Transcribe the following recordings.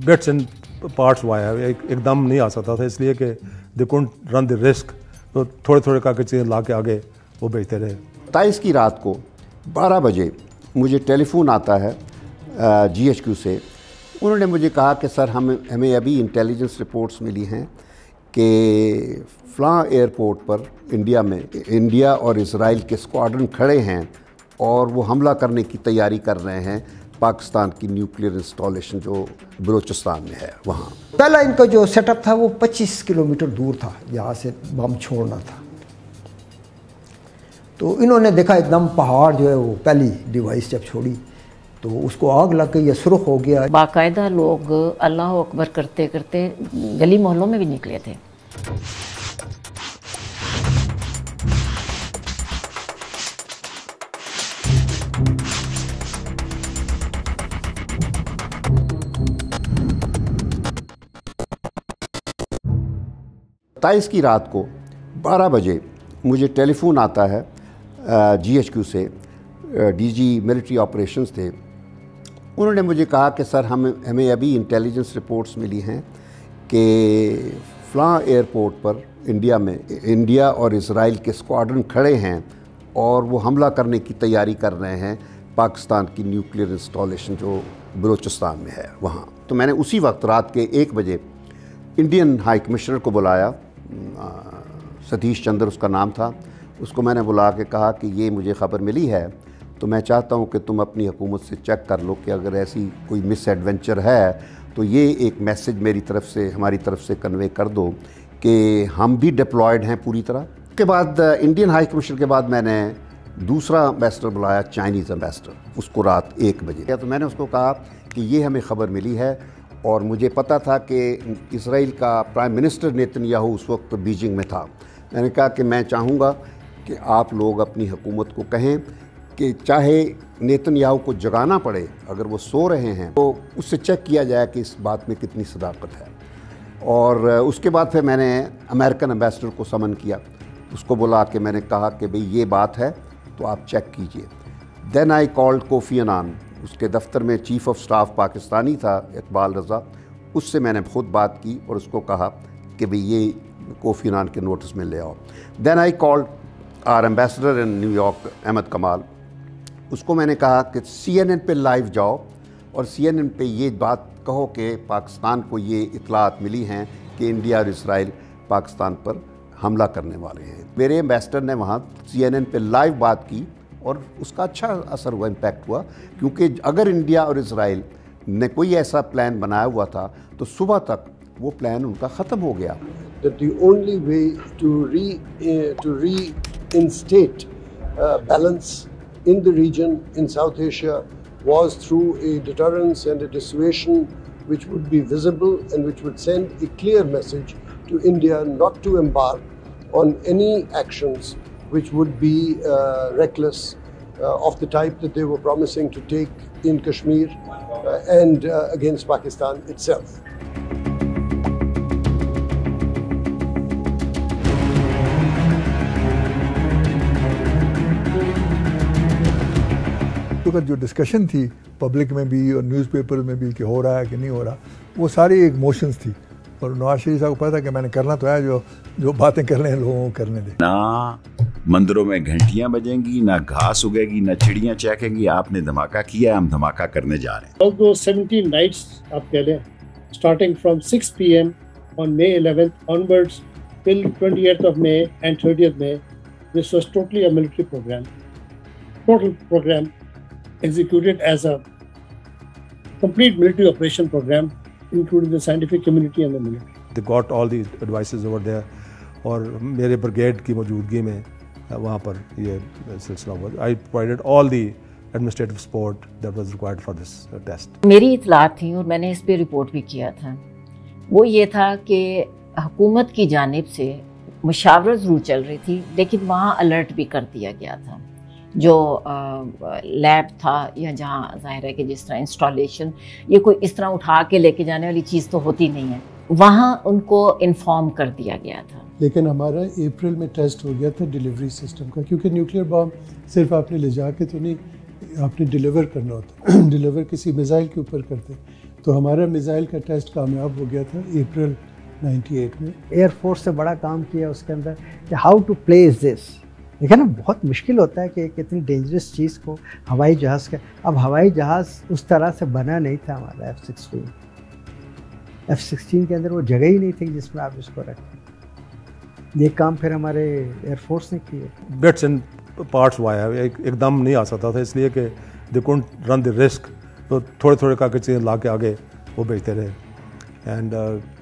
Bits and parts हुआ है, एकदम नहीं आ सकता था, इसलिए कि they couldn't run the risk, तो थोड़े थोड़े करके चीज़ें ला के आगे वो भेजते रहे। 27 की रात को 12 बजे मुझे टेलीफोन आता है GHQ से। उन्होंने मुझे कहा कि सर हमें अभी इंटेलिजेंस रिपोर्ट्स मिली हैं कि फ़लाँ एयरपोर्ट पर इंडिया और इज़राइल के स्क्वाड्रन खड़े हैं और वो हमला करने की तैयारी कर रहे हैं पाकिस्तान की न्यूक्लियर इंस्टॉलेशन जो बलूचिस्तान में है वहाँ। पहला इनका जो सेटअप था वो 25 किलोमीटर दूर था, यहाँ से बम छोड़ना था। तो इन्होंने देखा एकदम पहाड़ जो है वो पहली डिवाइस जब छोड़ी तो उसको आग लग गई या सुर्ख हो गया। बाकायदा लोग अल्लाह अकबर करते करते गली मोहल्लों में भी निकले थे। तेईस की रात को 12 बजे मुझे टेलीफोन आता है GHQ से, DG मिलिट्री ऑपरेशंस थे। उन्होंने मुझे कहा कि सर हमें अभी इंटेलिजेंस रिपोर्ट्स मिली हैं कि फ़लाँ एयरपोर्ट पर इंडिया और इज़राइल के स्क्वाड्रन खड़े हैं और वो हमला करने की तैयारी कर रहे हैं पाकिस्तान की न्यूक्लियर इंस्टॉलेशन जो बलूचिस्तान में है वहाँ। तो मैंने उसी वक्त रात के 1 बजे इंडियन हाई कमिश्नर को बुलाया, सतीश चंद्र उसका नाम था। उसको मैंने बुला के कहा कि ये मुझे ख़बर मिली है, तो मैं चाहता हूँ कि तुम अपनी हुकूमत से चेक कर लो कि अगर ऐसी कोई मिस एडवेंचर है तो ये एक मैसेज मेरी तरफ से, हमारी तरफ से कन्वे कर दो कि हम भी डिप्लॉयड हैं पूरी तरह। उसके बाद इंडियन हाई कमिश्नर के बाद मैंने दूसरा एम्बेसडर बुलाया, चाइनीज़ एम्बेसडर, उसको रात 1 बजे। तो मैंने उसको कहा कि ये हमें ख़बर मिली है और मुझे पता था कि इसराइल का प्राइम मिनिस्टर नेतन्याहू उस वक्त बीजिंग में था। मैंने कहा कि मैं चाहूँगा कि आप लोग अपनी हुकूमत को कहें कि चाहे नेतन्याहू को जगाना पड़े, अगर वो सो रहे हैं तो उससे चेक किया जाए कि इस बात में कितनी सदाकत है। और उसके बाद फिर मैंने अमेरिकन एम्बेसडर को समन किया, उसको बुला के मैंने कहा कि भाई ये बात है तो आप चेक कीजिए। Then I called Kofi Annan, उसके दफ्तर में चीफ़ ऑफ स्टाफ पाकिस्तानी था इकबाल रज़ा, उससे मैंने खुद बात की और उसको कहा कि भाई ये कोफ़ी अन्नान के नोटिस में ले आओ। Then I called our ambassador in New York Ahmad Kamal, उसको मैंने कहा कि CNN पे लाइव जाओ और CNN पे ये बात कहो कि पाकिस्तान को ये इतलात मिली हैं कि इंडिया और इसराइल पाकिस्तान पर हमला करने वाले हैं। मेरे एम्बेसडर ने वहाँ CNN पे लाइव बात की और उसका अच्छा असर हुआ, इम्पैक्ट हुआ, क्योंकि अगर इंडिया और इसराइल ने कोई ऐसा प्लान बनाया हुआ था तो सुबह तक वो प्लान उनका ख़त्म हो गया। That the only way to reinstate balance in the region in South Asia was through a deterrence and a dissuasion which would be visible and which would send a clear message to India not to embark on any actions which would be reckless of the type that they were promising to take in Kashmir and against Pakistan itself. तो जो discussion थी public में भी और newspaper में भी कि हो रहा है कि नहीं हो रहा, वो सारी एक मोशंस थी। और नवाज शरीफ साहब को पता था कि मैंने करना तो है, जो बातें कर रहे हैं लोगों को करने दें। ना मंदिरों में घंटियां बजेंगी, ना घास उगेगी, ना चिड़ियां चहकेंगी। आपने धमाका किया, हम धमाका करने जा रहे हैं। All those 17 nights आप कह लें, starting from 6 PM on May 11th onwards till 28th of May and 30th May, this was totally a military program. Total program executed as a complete military operation program, including the scientific community and the military. They got all the advices over there और मेरे brigade की मौजूदगी में वहाँ पर ये सिलसिला हुआ। I provided all the administrative support that was required for this test. मेरी इतलात थी और मैंने इस पे रिपोर्ट भी किया था। वो ये था कि हुकूमत की जानिब से मुशावरत ज़रूर चल रही थी, लेकिन वहाँ अलर्ट भी कर दिया गया था। जो लैब था या जहाँ जाहिर है कि जिस तरह इंस्टॉलेशन, ये कोई इस तरह उठा के लेके जाने वाली चीज़ तो होती नहीं है, वहाँ उनको इन्फॉर्म कर दिया गया था। लेकिन हमारा अप्रैल में टेस्ट हो गया था डिलीवरी सिस्टम का, क्योंकि न्यूक्लियर बॉम्ब सिर्फ आपने ले जा के तो नहीं, आपने डिलीवर करना होता। डिलीवर किसी मिसाइल के ऊपर करते, तो हमारा मिसाइल का टेस्ट कामयाब हो गया था अप्रैल 98 में। एयरफोर्स से बड़ा काम किया उसके अंदर कि हाउ टू प्लेस दिस। देखिए ना, बहुत मुश्किल होता है कि इतनी डेंजरस चीज़ को हवाई जहाज़ का, अब हवाई जहाज़ उस तरह से बना नहीं था हमारा F-16 के अंदर वो जगह ही नहीं थी जिसमें आप इसको रखें। ये काम फिर हमारे एयरफोर्स ने किया। बिट्स एंड पार्ट्स हुआ है, एकदम नहीं आ सकता था, इसलिए कि they couldn't run the risk, तो थोड़े थोड़े कागज चीज़ें ला के आगे वो भेजते रहे। एंड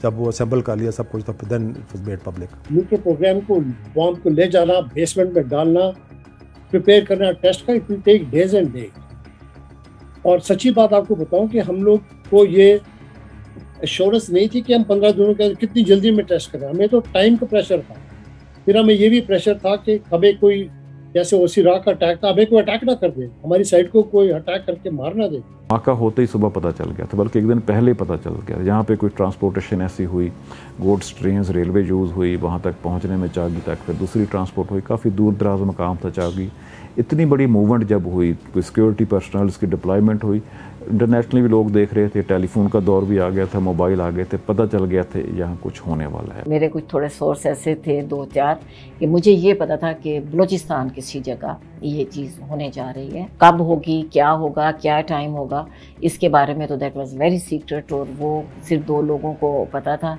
जब वो असेंबल कर लिया सब कुछ, तब then it was made public. Nuclear programme को, बॉम्ब को ले जाना, बेसमेंट में डालना, प्रिपेयर करना टेस्ट का, it will take days and days. और सच्ची बात आपको बताऊं कि हम लोग को ये एश्योरेंस नहीं थी कि हम 15 दिनों के कितनी जल्दी में टेस्ट करें। हमें तो टाइम का प्रेशर था, फिर हमें ये भी प्रेशर था कि हमें कोई, जैसे ओसी राक का अटैक था, हमें कोई अटैक ना कर दे, हमारी साइड को कोई अटैक करके मार ना दे। धमाका होते ही सुबह पता चल गया था, बल्कि एक दिन पहले पता चल गया। जहाँ पे कोई ट्रांसपोर्टेशन ऐसी हुई, गुड्स ट्रेन्स रेलवे यूज़ हुई, वहाँ तक पहुँचने में चागी तक, फिर दूसरी ट्रांसपोर्ट हुई, काफ़ी दूर दराज मकाम था चागी। इतनी बड़ी मूवमेंट जब हुई, कोई सिक्योरिटी पर्सनल्स की डिप्लॉयमेंट हुई, इंटरनेशनली भी लोग देख रहे थे, टेलीफोन का दौर भी आ गया था, मोबाइल आ गए थे, पता चल गया था यहाँ कुछ होने वाला है। मेरे कुछ थोड़े सोर्स ऐसे थे 2-4 कि मुझे ये पता था कि बलूचिस्तान किसी जगह ये चीज़ होने जा रही है। कब होगी, क्या होगा, क्या टाइम होगा, इसके बारे में तो दैट वाज वेरी सीक्रेट, और वो सिर्फ 2 लोगों को पता था।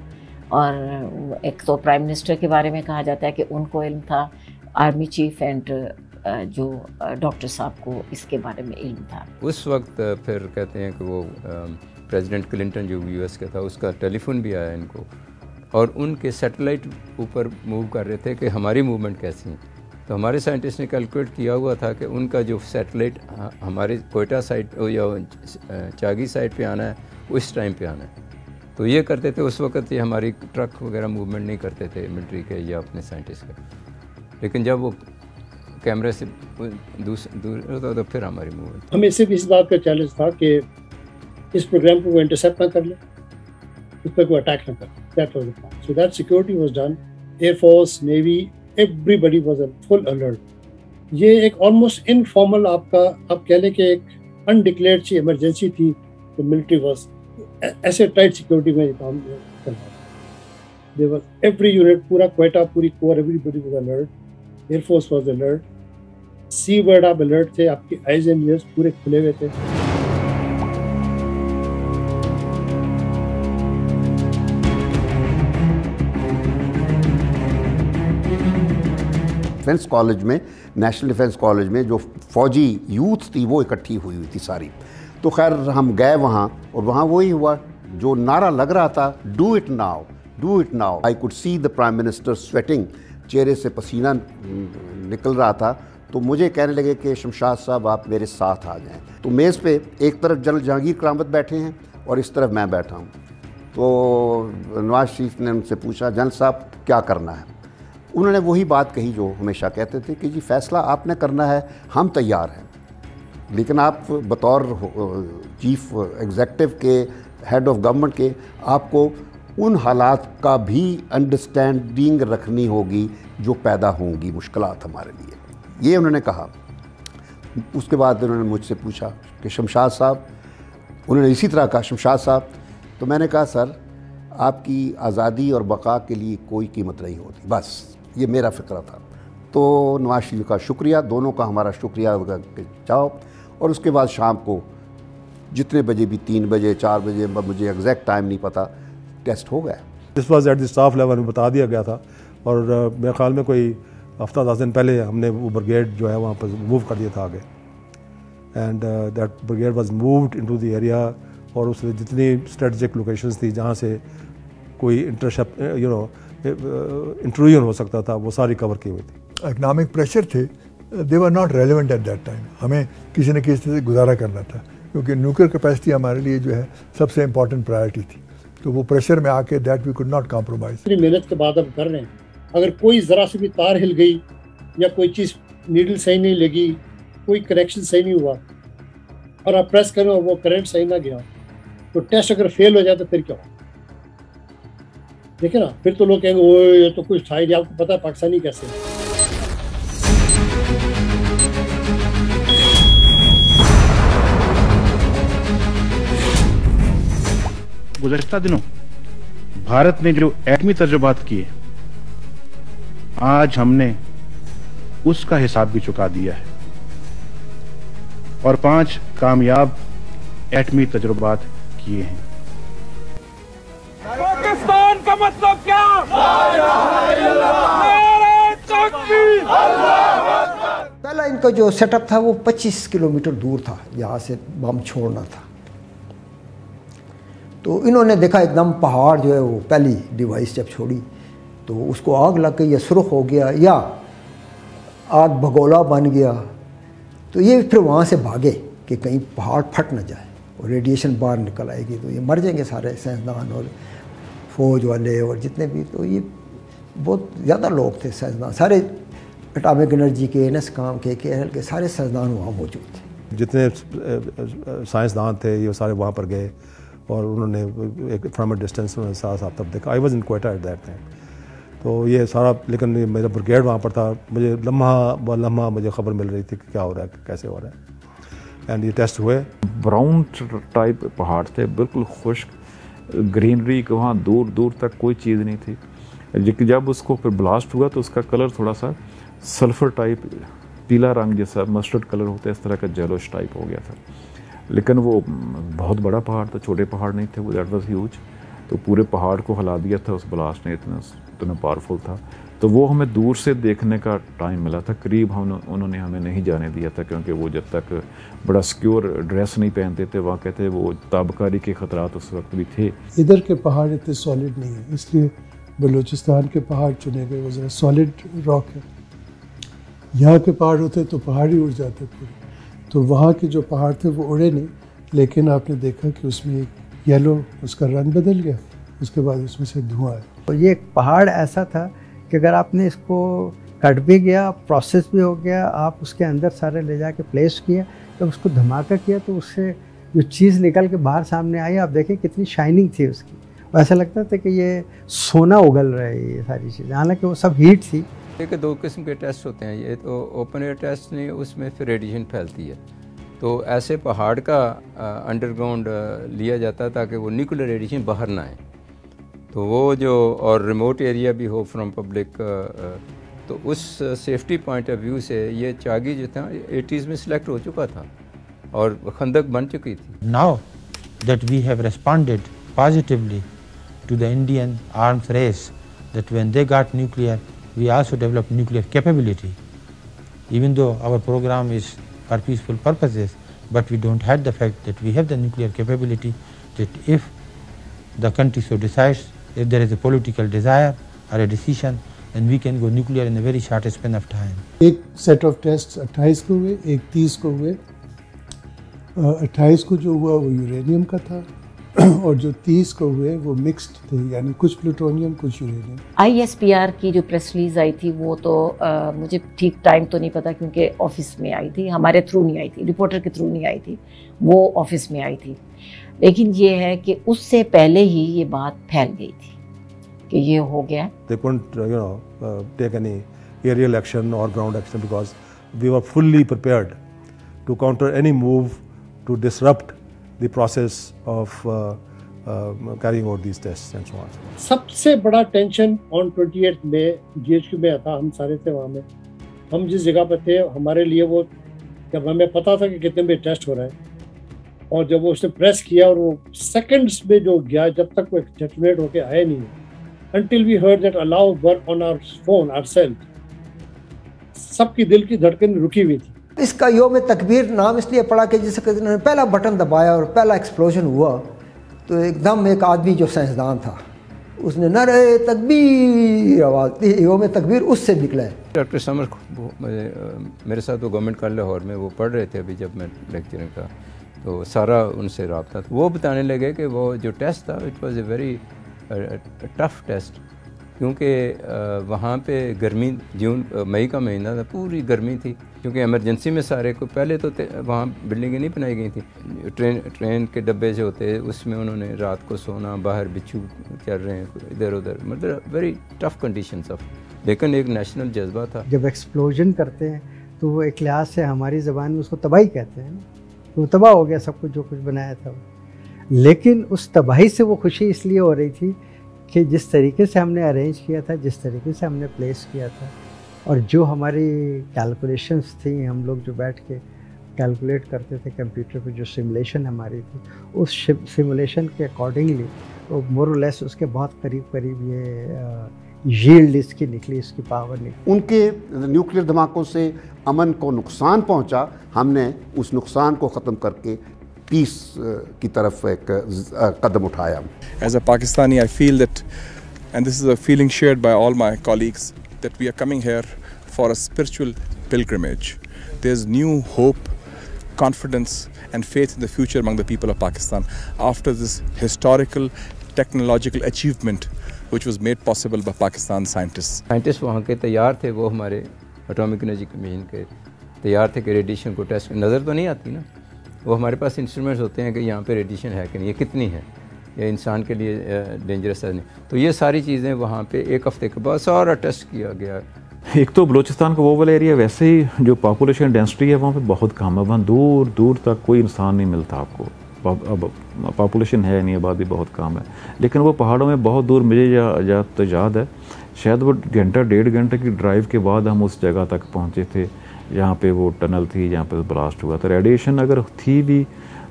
और एक तो प्राइम मिनिस्टर के बारे में कहा जाता है कि उनको इल्म था, आर्मी चीफ एंड जो डॉक्टर साहब को इसके बारे में इल्म था। उस वक्त फिर कहते हैं कि वो प्रेसिडेंट क्लिंटन जो यूएस का था, उसका टेलीफोन भी आया इनको, और उनके सैटेलाइट ऊपर मूव कर रहे थे कि हमारी मूवमेंट कैसी है। तो हमारे साइंटिस्ट ने कैलकुलेट किया हुआ था कि उनका जो सैटेलाइट हमारे कोयटा साइड या चागी साइड पे आना है, उस टाइम पे आना है। तो ये करते थे उस वक्त, ये हमारी ट्रक वगैरह मूवमेंट नहीं करते थे मिलिट्री के या अपने साइंटिस्ट के। लेकिन जब वो कैमरे से दूर होता तो फिर हमारी मूवमेंट। हमें सिर्फ इस बात का चैलेंज था कि इस प्रोग्राम को वो इंटरसेप्ट ना कर ले, उस पर कोई अटैक ना कर। That was the plan. So that security was done. Air force, navy, everybody was in full alert. ये एक ऑलमोस्ट इनफॉर्मल, आपका आप कह लें कि एक अनडिक्लेयर्ड सी इमरजेंसी थी। तो मिलिट्री वाज ऐसे टाइट सिक्योरिटी में काम कर रहा था। देयर वाज एवरी यूनिट, पूरा क्वेटा, पूरी core, everybody was alert. Air force was alert, सी वर्ड आप अलर्ट थे, आपके आइज एंड ईयर्स पूरे खुले हुए थे। डिफेंस कॉलेज में, नेशनल डिफेंस कॉलेज में जो फौजी यूथ थी वो इकट्ठी हुई थी सारी। तो खैर हम गए वहाँ, और वहाँ वही हुआ जो नारा लग रहा था, do it now, do it now. I could see the prime minister sweating, चेहरे से पसीना निकल रहा था। तो मुझे कहने लगे कि शमशाद साहब आप मेरे साथ आ जाएं। तो मेज़ पे एक तरफ जनरल जहांगीर करामत बैठे हैं और इस तरफ मैं बैठा हूँ। तो नवाज शरीफ ने उनसे पूछा, जनरल साहब क्या करना है? उन्होंने वही बात कही जो हमेशा कहते थे कि जी फैसला आपने करना है, हम तैयार हैं, लेकिन आप बतौर चीफ एग्जेक्टिव के, हेड ऑफ गवर्नमेंट के, आपको उन हालात का भी अंडरस्टैंडिंग रखनी होगी जो पैदा होंगी मुश्किलात हमारे लिए। ये उन्होंने कहा। उसके बाद उन्होंने मुझसे पूछा कि शमशाद साहब, उन्होंने इसी तरह कहा शमशाद साहब। तो मैंने कहा सर, आपकी आज़ादी और बका के लिए कोई कीमत नहीं होती, बस ये मेरा फ़िक्र था। तो नवाज शरीफ का शुक्रिया, दोनों का हमारा शुक्रिया जाओ। और उसके बाद शाम को जितने बजे भी, 3 बजे 4 बजे, मुझे एग्जैक्ट टाइम नहीं पता, टेस्ट हो गया। This was at the staff level में बता दिया गया था। और मेरे ख्याल में कोई हफ्ता 10 दिन पहले हमने वो ब्रिगेड जो है वहाँ पर मूव कर दिया था आगे। And that brigade was moved into the area, और उसमें जितनी स्ट्रेटजिक लोकेशंस थी जहाँ से कोई इंट्रूजन हो सकता था, वो सारी कवर की हुई थी। इकोनॉमिक प्रेशर थे, they were not relevant at that time. हमें किसी न किसी से गुजारा करना था, क्योंकि न्यूक्लियर कैपेसिटी हमारे लिए जो है सबसे इम्पॉर्टेंट प्रायोरिटी थी। तो वो प्रेशर में आके that we could not compromise. इतनी मेहनत के बाद हम कर रहे हैं, अगर कोई ज़रा से भी तार हिल गई या कोई चीज़ नीडल सही नहीं लगी, कोई कनेक्शन सही नहीं हुआ, और आप प्रेस करें और वो करंट सही ना गया, तो टेस्ट अगर फेल हो जाए तो फिर क्या हो? देखिए ना, फिर तो लोग कहेंगे वो ये तो कुछ था ही नहीं। आपको पता है पाकिस्तानी कैसे है। गुज़श्ता दिनों भारत ने जो एटमी तजुर्बात किए, आज हमने उसका हिसाब भी चुका दिया है और 5 कामयाब एटमी तजुर्बात किए हैं। पाकिस्तान का मतलब क्या? पहला इनका जो सेटअप था वो 25 किलोमीटर दूर था, यहाँ से बम छोड़ना था। तो इन्होंने देखा एकदम पहाड़ जो है वो पहली डिवाइस जब छोड़ी तो उसको आग लग गई या सुर्ख हो गया या आग भगोला बन गया, तो ये फिर वहाँ से भागे कि कहीं पहाड़ फट न जाए और रेडिएशन बाहर निकल आएगी तो ये मर जाएंगे सारे साइंसदान और फौज वाले और जितने भी। तो ये बहुत ज़्यादा लोग थे साइंसदान, सारे एटॉमिक एनर्जी के, NSCOM के सारे साइंसदान वहाँ मौजूद थे। जितने साइंसदान थे ये सारे वहाँ पर गए और उन्होंने एक फ्रॉम अ डिस्टेंस साफ तब देखा। I was in Quetta eight that time. तो ये सारा, लेकिन मेरा ब्रिगेड वहाँ पर था, मुझे लम्हा मुझे खबर मिल रही थी कि क्या हो रहा है, कैसे हो रहा है। एंड ये टेस्ट हुए। ब्राउन टाइप पहाड़ थे, बिल्कुल खुश्क, ग्रीनरी के वहाँ दूर दूर तक कोई चीज़ नहीं थी। जब उसको फिर ब्लास्ट हुआ तो उसका कलर थोड़ा सा सल्फर टाइप, पीला रंग जैसा मस्टर्ड कलर होता है, इस तरह का जेलोश टाइप हो गया था। लेकिन वो बहुत बड़ा पहाड़ था, छोटे पहाड़ नहीं थे, वो दैट वाज ह्यूज। तो पूरे पहाड़ को हिला दिया था उस ब्लास्ट ने, इतना पावरफुल था। तो वो हमें दूर से देखने का टाइम मिला था, करीब उन्होंने हमें नहीं जाने दिया था क्योंकि वो जब तक बड़ा सिक्योर ड्रेस नहीं पहनते थे, वहाँ कहते वो ताबकारी के ख़तरात उस वक्त भी थे। इधर के पहाड़ इतने सॉलिड नहीं है, इसलिए बलूचिस्तान के पहाड़ चुने गए, वो ज़रा सॉलिड रॉक है। यहाँ के पहाड़ होते तो पहाड़ ही उड़ जाते पूरे। तो वहाँ के जो पहाड़ थे वो उड़े नहीं, लेकिन आपने देखा कि उसमें एक येलो उसका रंग बदल गया, उसके बाद उसमें से धुआं आया। और ये एक पहाड़ ऐसा था कि अगर आपने इसको कट भी गया, प्रोसेस भी हो गया, आप उसके अंदर सारे ले जाके प्लेस किया, जब उसको धमाका किया तो उससे जो चीज़ निकल के बाहर सामने आई, आप देखें कितनी शाइनिंग थी उसकी। ऐसा लगता था कि ये सोना उगल रहा है ये सारी चीज़ें, हालांकि वो सब हीट थी। कि 2 किस्म के टेस्ट होते हैं, ये तो ओपन एयर टेस्ट नहीं, उसमें फिर रेडिएशन फैलती है। तो ऐसे पहाड़ का अंडरग्राउंड लिया जाता है ताकि वो न्यूक्लियर रेडिएशन बाहर ना आए। तो वो जो और रिमोट एरिया भी हो फ्रॉम पब्लिक, तो उस सेफ्टी पॉइंट ऑफ व्यू से ये चागी जो था 80s में सिलेक्ट हो चुका था और खंदक बन चुकी थी। Now that we have responded positively to the Indian arms race that when they got nuclear we also develop nuclear capability, even though our program is for peaceful purposes, but we don't hide the fact that we have the nuclear capability, that if the country so decides, if there is a political desire or a decision, then we can go nuclear in a very short span of time. एक set of test 28 को हुए, एक 30 को हुए। 28 को जो हुआ वो यूरेनियम का था और जो 30 को हुए वो मिक्स्ड थे, यानी कुछ प्लूटोनियम कुछ यूरेनियम। ISPR की जो प्रेस रिलीज आई थी वो तो मुझे ठीक टाइम तो नहीं पता क्योंकि ऑफिस में आई थी, हमारे थ्रू नहीं आई थी, रिपोर्टर के थ्रू नहीं आई थी, वो ऑफिस में आई थी। लेकिन ये है कि उससे पहले ही ये बात फैल गई थी कि ये हो गया। They couldn't, take any aerial action or ground action because we were fully prepared to counter any move to disrupt the process of carrying out these tests and so on. सबसे बड़ा टेंशन ऑन 28 में GHQ में था, हम सारे थे वहाँ में। हम जिस जगह पर थे हमारे लिए वो, जब हमें पता था कि कितने में टेस्ट हो रहा है और जब वो उसने प्रेस किया और वो सेकंड्स में जो गया, जब तक वो एक्सटेटमेंट होके आया नहीं है, until we heard that allow work on our phone ourselves, सबकी दिल की धड़कन रुकी हुई थी। इसका योम तकबीर नाम इसलिए पड़ा कि जिस उन्होंने पहला बटन दबाया और पहला एक्सप्लोजन हुआ तो एकदम एक आदमी जो साइंसदान था उसने नारे तकबीर आवाज़ दी, योम तकबीर उससे निकला है। डॉक्टर समर मेरे साथ वो गवर्नमेंट कॉलेज लाहौर में वो पढ़ रहे थे अभी जब मैं लेक्चरिंग का, तो सारा उनसे रब्ता था। वो बताने लगे कि वो जो टेस्ट था it was a very tough test, क्योंकि वहाँ पे गर्मी जून मई का महीना था, पूरी गर्मी थी, क्योंकि इमरजेंसी में सारे को पहले तो वहाँ बिल्डिंगें नहीं बनाई गई थी, ट्रेन के डब्बे जो होते उसमें उन्होंने रात को सोना, बाहर बिच्छू चल रहे हैं इधर उधर, मतलब वेरी टफ कंडीशंस ऑफ, लेकिन एक नेशनल जज्बा था। जब एक्सप्लोजन करते हैं तो वो एक लिहाज से हमारी ज़बान में उसको तबाही कहते हैं, तो तबाह हो गया सब कुछ जो कुछ बनाया था। लेकिन उस तबाही से वो खुशी इसलिए हो रही थी कि जिस तरीके से हमने अरेंज किया था, जिस तरीके से हमने प्लेस किया था, और जो हमारी कैलकुलेशंस थी, हम लोग जो बैठ के कैलकुलेट करते थे कंप्यूटर पे, जो सिमुलेशन हमारी थी, उस सिमुलेशन के अकॉर्डिंगली वो मोर और लेस उसके बहुत करीब करीब ये यील्ड इसकी निकली, इसकी पावर निकली। उनके न्यूक्लियर धमाकों से अमन को नुकसान पहुंचा, हमने उस नुकसान को ख़त्म करके पीस की तरफ एक कदम उठाया। As a Pakistani, I feel that, and this is a feeling shared by all my colleagues, that we are coming here for a spiritual pilgrimage. There's new hope, confidence and faith in the future among the people of Pakistan after this historical technological achievement which was made possible by Pakistan scientists. Scientists वहाँ के तैयार थे, वो हमारे atomic energy commission के तैयार थे कि रेडिएशन को टेस्ट, नज़र तो नहीं आती ना, वो हमारे पास इंस्ट्रूमेंट्स होते हैं कि यहाँ पे रेडिएशन है कि नहीं, ये कितनी है, या इंसान के लिए डेंजरस है नहीं। तो ये सारी चीज़ें वहाँ पे एक हफ्ते के बाद सारा टेस्ट किया गया। एक तो बलूचिस्तान का वो वाला एरिया वैसे ही जो पॉपुलेशन डेंसिटी है वहाँ पे बहुत कम है, वहाँ दूर दूर तक कोई इंसान नहीं मिलता आपको, अब पॉपुलेशन है नहीं, आबादी बहुत कम है। लेकिन वो पहाड़ों में बहुत दूर, मुझे याद है शायद वो घंटा 1.5 घंटे की ड्राइव के बाद हम उस जगह तक पहुँचे थे जहाँ पे वो टनल थी, जहाँ पे ब्लास्ट हुआ था। रेडिएशन अगर थी भी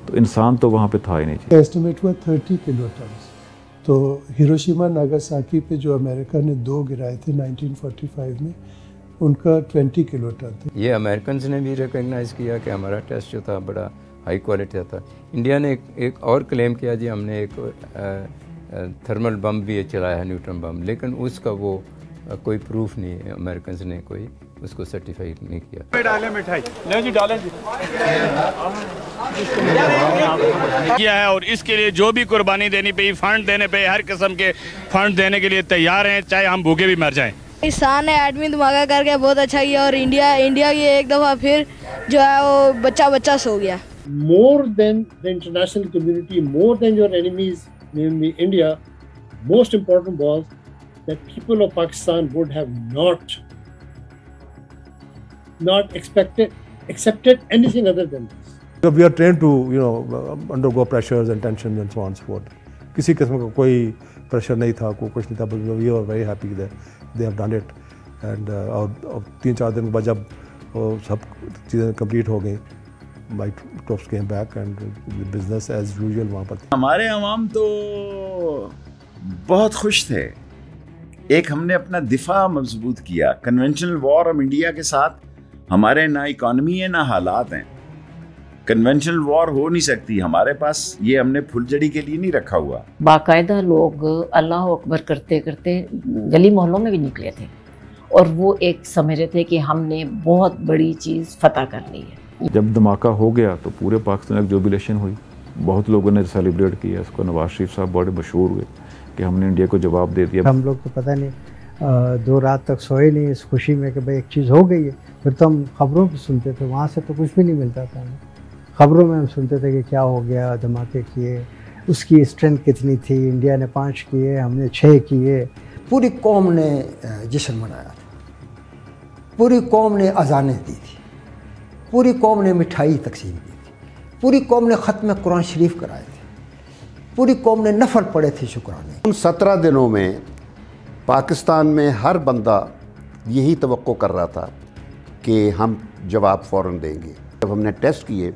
तो इंसान तो वहाँ पे था ही नहीं। एस्टिमेट हुआ 30 किलोटन। तो हिरोशिमा नागासाकी पे जो अमेरिका ने 2 गिराए थे 1945 में, उनका 20 किलोटन था। ये अमेरिकन ने भी रिकग्नाइज़ किया कि हमारा टेस्ट जो था बड़ा हाई क्वालिटी था। इंडिया ने एक और क्लेम किया जी, हमने एक थर्मल बम भी चलाया है, न्यूट्रन बम, लेकिन उसका वो कोई प्रूफ नहीं है, अमेरिकन ने कोई उसको सर्टिफाई नहीं किया। डालें मिठाई, नहीं जी डालें जी। किया है और इसके लिए जो भी कुर्बानी देनी पे, फंड देने पे, हर किस्म के फंड देने के लिए तैयार हैं, चाहे हम भूखे भी मर जाएं। पाकिस्तान ने एटमी धमाका करके बहुत अच्छा किया और इंडिया की एक दफ़ा फिर जो है वो बच्चा सो गया। More than the international community, more than your enemies, namely India, most important was that people of Pakistan would have not accepted anything other than this. So we are trained to, undergo pressures and tensions and so on and so forth. किसी किस्म का कोई pressure नहीं था, कोई कुछ नहीं था, but we are very happy that they have done it. And और 3-4 दिन के बाद जब सब चीज़ें कंप्लीट हो गई, my troops came back and the business as usual वहाँ पर। हमारे अवाम तो बहुत खुश थे। एक हमने अपना दिफा मजबूत किया। कन्वेंशनल वॉर हम इंडिया के साथ, हमारे ना इकॉनमी है ना हालात हैं, कन्वेंशनल वॉर हो नहीं सकती हमारे पास, ये हमने फुलझड़ी के लिए नहीं रखा हुआ। बाकायदा लोग अल्लाह अकबर करते करते गली मोहल्लों में भी निकले थे और वो एक समझ रहे थे कि हमने बहुत बड़ी चीज़ फतह कर ली है। जब धमाका हो गया तो पूरे पाकिस्तान में जुबिलेशन हुई, बहुत लोगों ने सेलिब्रेट किया इसको। नवाज शरीफ साहब बड़े मशहूर हुए कि हमने इंडिया को जवाब दे दिया। हम लोग तो पता नहीं 2 रात तक सोए नहीं इस खुशी में कि भाई एक चीज़ हो गई है। फिर तो हम खबरों पे सुनते थे, वहाँ से तो कुछ भी नहीं मिलता था हमें। खबरों में हम सुनते थे कि क्या हो गया, धमाके किए, उसकी स्ट्रेंथ कितनी थी, इंडिया ने 5 किए, हमने 6 किए। पूरी कौम ने जश्न मनाया था, पूरी कौम ने अजानें दी थी, पूरी कौम ने मिठाई तकसीम की थी, पूरी कौम ने ख़त्म कुरान शरीफ कराए थे, पूरी कौम ने नफल पढ़े थे शुक्राने। उन 17 दिनों में पाकिस्तान में हर बंदा यही तवक्को कर रहा था कि हम जवाब फ़ौरन देंगे। जब हमने टेस्ट किए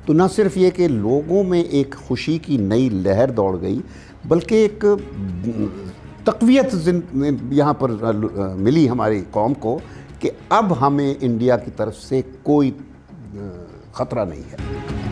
तो न सिर्फ ये कि लोगों में एक खुशी की नई लहर दौड़ गई, बल्कि एक तक़वियत यहाँ पर मिली हमारी कौम को कि अब हमें इंडिया की तरफ से कोई ख़तरा नहीं है।